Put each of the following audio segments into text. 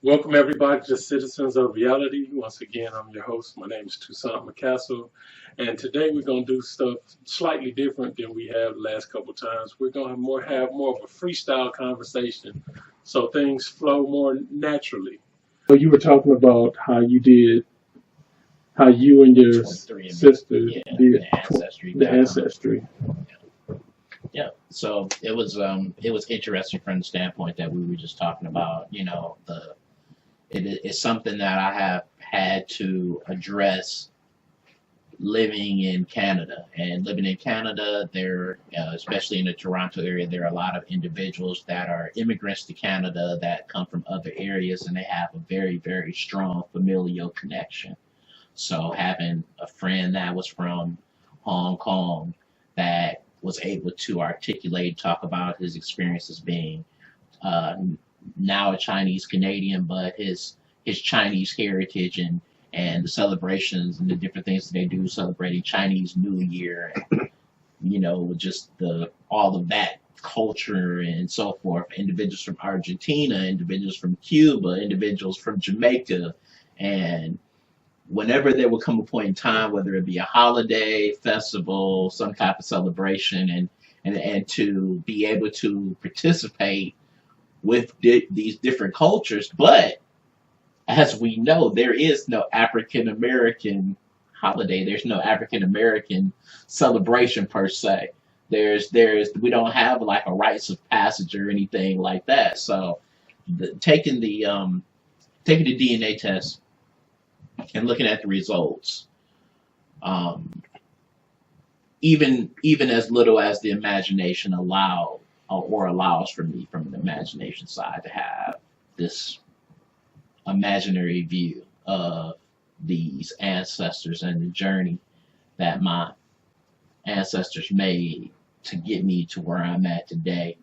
Welcome everybody to Citizens of Reality. Once again, I'm your host. My name is Toussaint McCastle, and today we're going to do stuff slightly different than we have the last couple of times. We're going to have more of a freestyle conversation, so things flow more naturally. So you were talking about how you and your 23 sister yeah, did the ancestry. the ancestry. Yeah. So it was interesting from the standpoint that we were just talking about. It's something that I have had to address living in Canada. And living in Canada, especially in the Toronto area, there are a lot of individuals that are immigrants to Canada that come from other areas, and they have a very, very strong familial connection. So having a friend that was from Hong Kong that was able to articulate, talk about his experiences being uh, now a Chinese Canadian, but his Chinese heritage and the celebrations and the different things that they do celebrating Chinese New Year, and just the all of that culture and so forth. Individuals from Argentina, individuals from Cuba, individuals from Jamaica, and whenever there would come a point in time, whether it be a holiday, festival, some type of celebration, and to be able to participate with these different cultures. But as we know, there is no African American holiday. There's no African American celebration per se. We don't have like a rites of passage or anything like that. So taking the DNA test and looking at the results, um, even as little as the imagination allows for me from the imagination side to have this imaginary view of these ancestors and the journey that my ancestors made to get me to where I'm at today.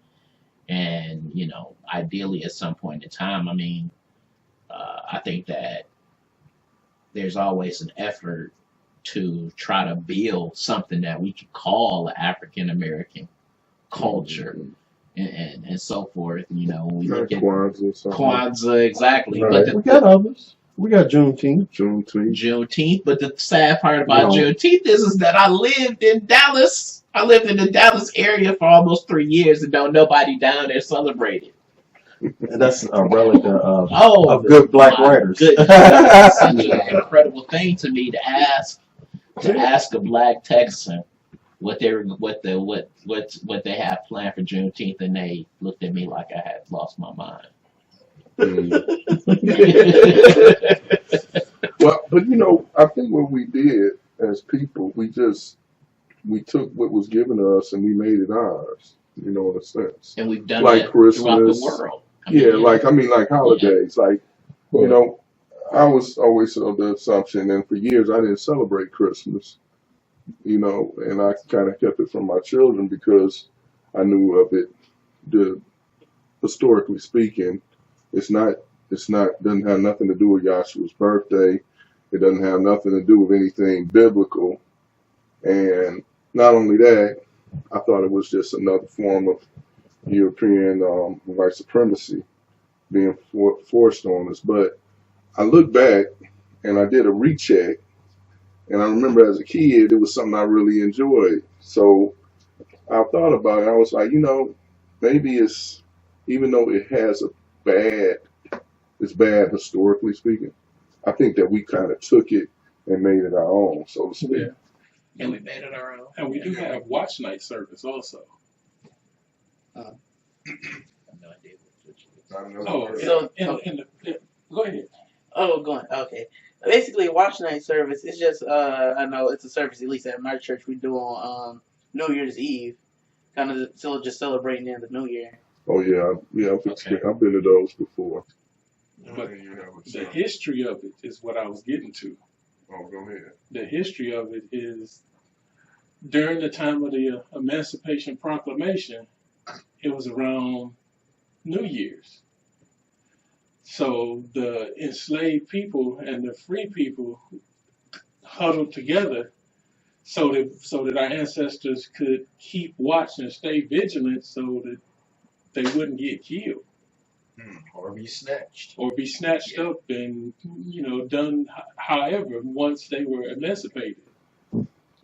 And ideally at some point in time, I think that there's always an effort to try to build something that we could call African American culture and so forth. When we look at Kwanzaa, exactly. Right. But we got others. We got Juneteenth. But the sad part about Juneteenth is that I lived in Dallas. I lived in the Dallas area for almost 3 years and don't nobody down there celebrate it. And that's a relic of good black writers. It's such an incredible thing to me to ask a black Texan what they have planned for Juneteenth, and they looked at me like I had lost my mind. Well, but I think what we did as people, we took what was given to us and we made it ours. In a sense. And we've done like that Christmas, throughout the world. like holidays. I was always of the assumption, and for years I didn't celebrate Christmas. And I kind of kept it from my children because I knew of it. Historically speaking, doesn't have nothing to do with Yahshua's birthday. It doesn't have nothing to do with anything biblical. And not only that, I thought it was just another form of European white supremacy being forced on us. But I look back and I did a recheck, and I remember as a kid it was something I really enjoyed. So I thought about it. I was like, maybe even though it has it's bad historically speaking, I think that we kind of took it and made it our own, so to speak. Yeah. And we made it our own. And we do have watch night service also. I have no idea what Go ahead. Oh, going okay. Basically, watch night service. It's just I know it's a service at least at my church we do on New Year's Eve, kind of still just celebrating the end of New Year. Oh yeah, I've been to those before. But the history of it is what I was getting to. Oh, go ahead. The history of it is during the time of the Emancipation Proclamation, it was around New Year's. So the enslaved people and the free people huddled together so that our ancestors could keep watch and stay vigilant so that they wouldn't get killed. Or be snatched. or be snatched up and done however once they were emancipated.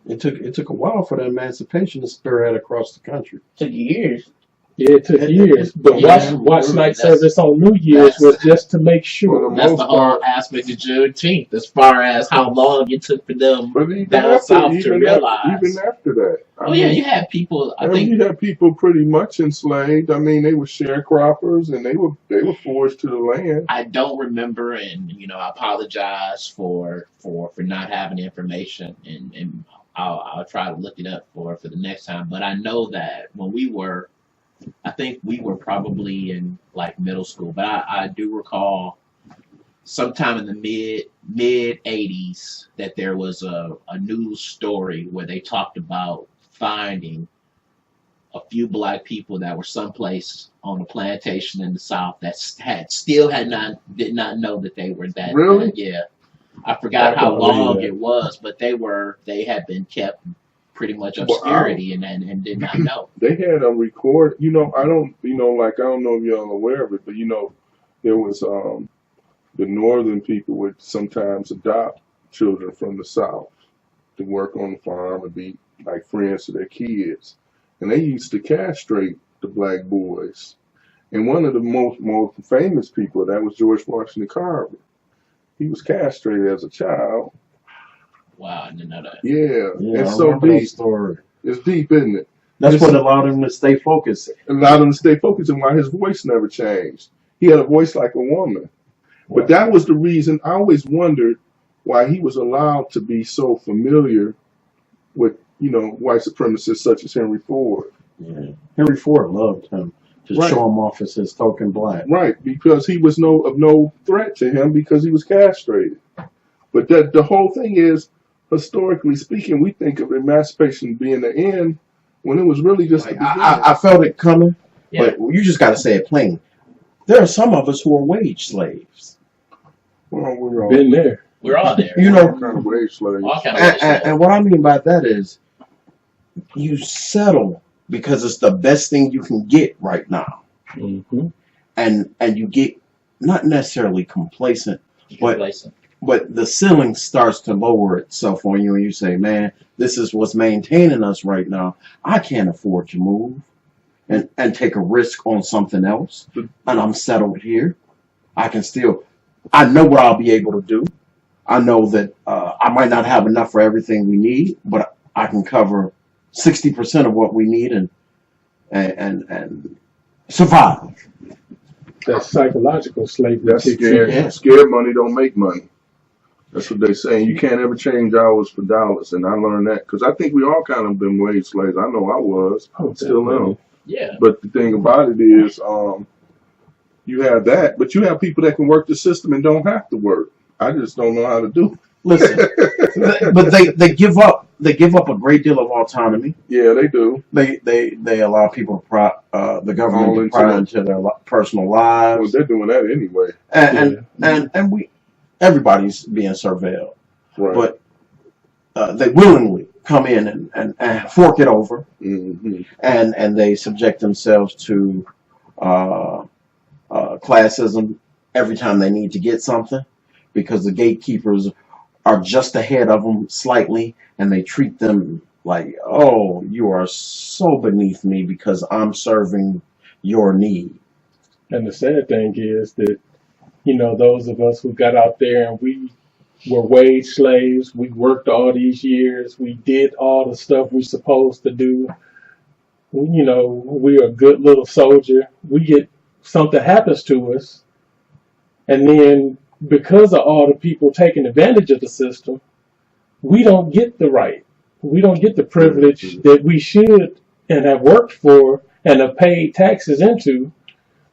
It took a while for the emancipation to spread across the country. Took years. Yeah, it took years, but watch night service on New Year's was just to make sure. That's the whole aspect of Juneteenth, as far as how long it took for them down south to realize. Even after that. Yeah, you had people. I think you had people pretty much enslaved. I mean, they were sharecroppers, and they were forced to the land. I don't remember, and I apologize for not having the information, and I'll try to look it up for the next time. But I know that when I think we were probably in like middle school, but I do recall sometime in the mid 80s that there was a news story where they talked about finding a few black people that were someplace on a plantation in the South that did not know that they were that. Really? Yeah. I forgot how long it was, but they had been kept pretty much obscurity and did not know. They had a record. I don't know if y'all aware of it, but there was the northern people would sometimes adopt children from the South to work on the farm and be like friends to their kids, and they used to castrate the black boys. And one of the most famous people, that was George Washington Carver. He was castrated as a child. Wow, I didn't know that. Yeah, it's so deep. It's deep, isn't it? That's what allowed him to stay focused. Allowed him to stay focused, and why his voice never changed. He had a voice like a woman. But that was the reason I always wondered why he was allowed to be so familiar with, white supremacists such as Henry Ford. Yeah. Henry Ford loved him to show him off as his token black. Right, because he was of no threat to him because he was castrated. But the whole thing is, historically speaking, we think of emancipation being the end when it was really just the beginning. I felt it coming, but you just got to say it plain. There are some of us who are wage slaves. Well, we're all Been there. We're all there. kind of wage slaves. And what I mean by that is, you settle because it's the best thing you can get right now, and you get not necessarily complacent, but the ceiling starts to lower itself on you, and you say, "Man, this is what's maintaining us right now. I can't afford to move and take a risk on something else, and I'm settled here. I know what I'll be able to do. I know that I might not have enough for everything we need, but I can cover 60% of what we need and survive." That's psychological slavery. That's scared. Scared money don't make money. That's what they're saying. You can't ever change hours for dollars, and I learned that because I think we all kind of been wage slaves. I know I was. Still am. Yeah. But the thing about it is, you have that, but you have people that can work the system and don't have to work. I just don't know how to do it. Listen, but they give up. They give up a great deal of autonomy. Yeah, they do. They allow people to the government to pry into their personal lives. Well, they're doing that anyway. And everybody's being surveilled. Right. But they willingly come in and fork it over, and they subject themselves to classism every time they need to get something, because the gatekeepers are just ahead of them slightly, and they treat them like, "Oh, you are so beneath me because I'm serving your need." And the sad thing is that, those of us who got out there and we were wage slaves, we worked all these years, we did all the stuff we're supposed to do. We're a good little soldier. We get something happens to us, and then because of all the people taking advantage of the system, we don't get the right. We don't get the privilege that we should and have worked for and have paid taxes into.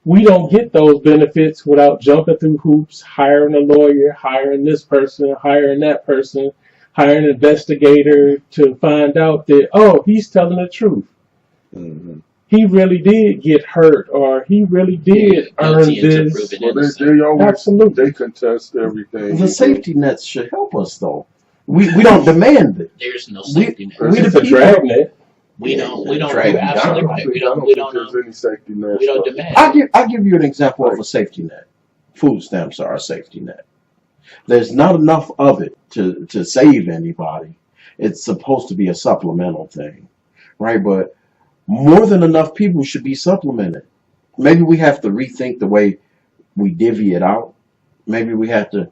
We don't get those benefits without jumping through hoops, hiring a lawyer, hiring this person, hiring that person, hiring an investigator to find out that, oh, he's telling the truth. He really did get hurt, or he really did earn this. Well, Absolutely. They contest everything. The safety nets should help us, though. We don't demand it. There's no safety net. It's a dragnet. We Yeah, don't. yeah, We don't. drag You're me down. absolutely right. We don't. We don't. There's any safety net. We don't stuff. demand. I'll give you an example of a safety net. Food stamps are a safety net. There's not enough of it to save anybody. It's supposed to be a supplemental thing, right? But more than enough people should be supplemented. Maybe we have to rethink the way we divvy it out. Maybe we have to,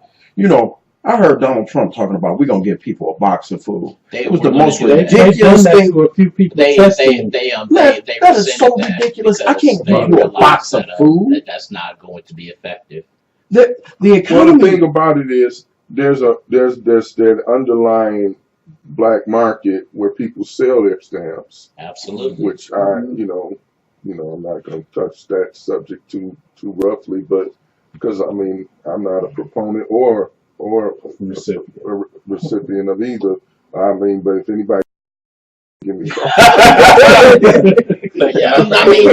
I heard Donald Trump talking about we're gonna give people a box of food. It was the most ridiculous thing. To a few people They testing. That is so ridiculous. I can't give you a box of food. That's not going to be effective. The Well, economy. the thing about it is there's that underlying black market where people sell their stamps, Absolutely. which I'm not going to touch that subject too roughly, but because I'm not a proponent or a recipient of either. But if anybody give me But yeah, I mean,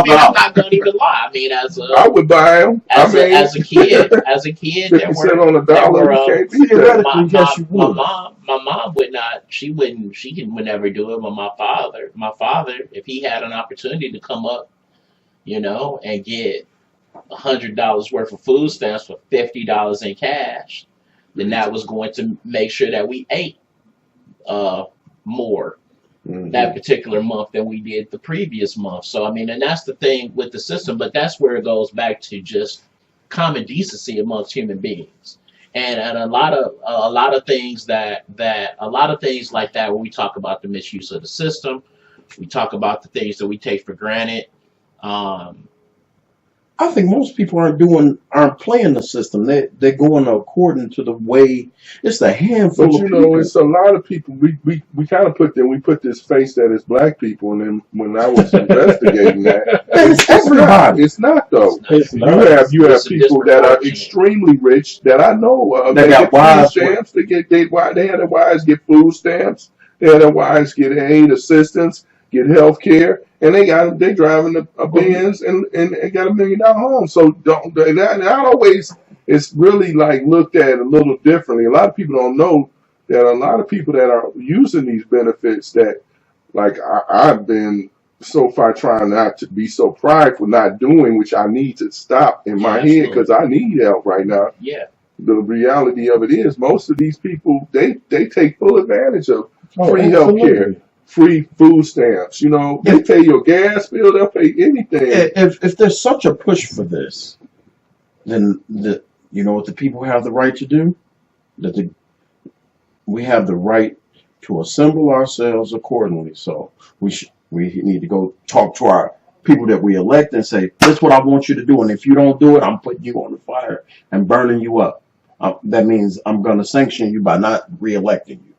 I'm not gonna even lie. I mean, I would buy them. as a kid, 50 there cent were on a dollar. You can't beat that. Theoretically, yes, you would. my mom would not. She would never do it. But my father, if he had an opportunity to come up, and get $100 worth of food stamps for $50 in cash, then that was going to make sure that we ate more that particular month than we did the previous month. So and that's the thing with the system, but that's where it goes back to just common decency amongst human beings. And a lot of things like that when we talk about the misuse of the system, we talk about the things that we take for granted. I think most people aren't playing the system. They're going according to the way. It's a handful But of people. it's a lot of people. We kind of put this face that it's black people, and then when I was investigating that, It's everybody. It's not though. It's You have It's a people that are disproportionate. extremely rich that I know of. They got get food wives. stamps. They had their wives get food stamps. They had their wives get aid assistance, get health care, and they driving a Benz and got $1 million home. So that always it's really like looked at a little differently. A lot of people don't know that a lot of people that are using these benefits that like I've been so far trying not to be so prideful, not doing, which I need to stop in my head because I need help right now. Yeah. The reality of it is most of these people, they take full advantage of free health care, free food stamps. They pay your gas bill, they'll pay anything. If there's such a push for this, then what the people have the right to do? We have the right to assemble ourselves accordingly. So we need to go talk to our people that we elect and say, this is what I want you to do. And if you don't do it, I'm putting you on the fire and burning you up. That means I'm going to sanction you by not re-electing you.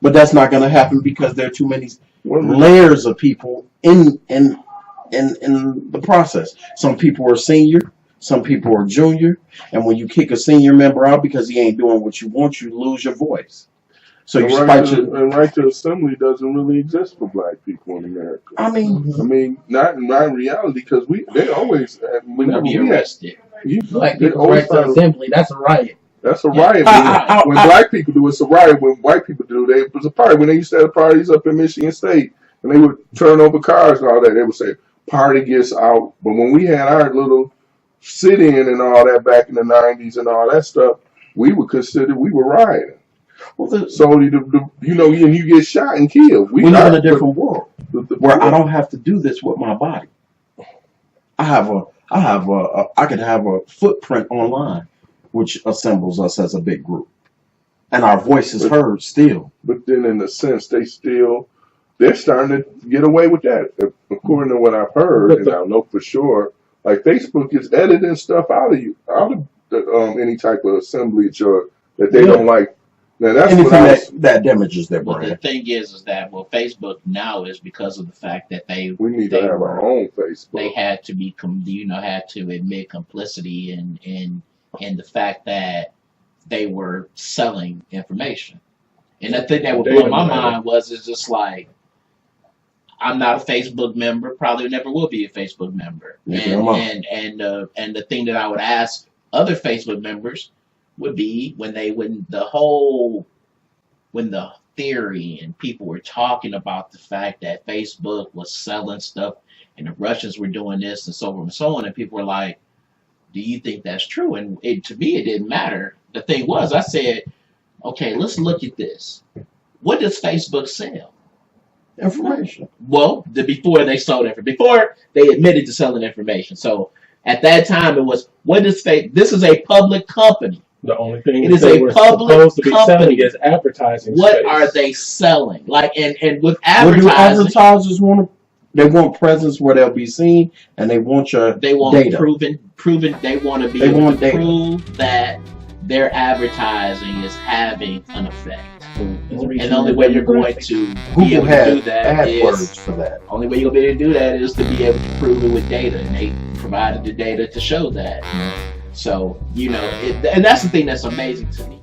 But that's not going to happen because there are too many layers of people in the process. Some people are senior, some people are junior, and when you kick a senior member out because he ain't doing what you want, you lose your voice. So right to assembly doesn't really exist for black people in America. I mean, not in reality because they always We'll be arrested. Black people right to assembly. That's a riot. That's a riot. When black people do, it's a riot. When white people do, it was a party. When they used to have parties up in Michigan State, and they would turn over cars and all that, they would say, party gets out. But when we had our little sit-in and all that back in the 90s and all that stuff, we were rioting. Well, so, and you get shot and killed. We live in a different world where I don't have to do this with my body. I could have a footprint online which assembles us as a big group. And our voice is heard still. But then in a sense, they're starting to get away with that. According to what I've heard, and I know for sure, like Facebook is editing stuff out of any type of assemblage or that they don't like. Now that's anything that damages their brand. The thing is that Facebook now is because of the fact that we need to have our own Facebook. They had to had to admit complicity in the fact that they were selling information. And the thing that would blow my mind is just like, I'm not a Facebook member, probably never will be a Facebook member. And the thing that I would ask other Facebook members would be when the theory, and people were talking about the fact that Facebook was selling stuff and the Russians were doing this and so on and so on. And people were like, do you think that's true? And to me, it didn't matter. The thing was, I said, okay, let's look at this. What does Facebook sell? Information. Well, before they sold information, before they admitted to selling information. So at that time, it was, what is Facebook? This is a public company. The only thing it is they a were public supposed to be company. selling is advertising. What space. are they selling? Like, and with What do advertising, advertisers want? They want presence where they'll be seen, and they want your they want data. proven. They want to be They able want to data. prove that their advertising is having an effect. And And the only way you're going to be Google able to has do that AdWords is for that. only way you're gonna be able to do that is to be able to prove it with data, and they provided the data to show that. So and that's the thing that's amazing to me.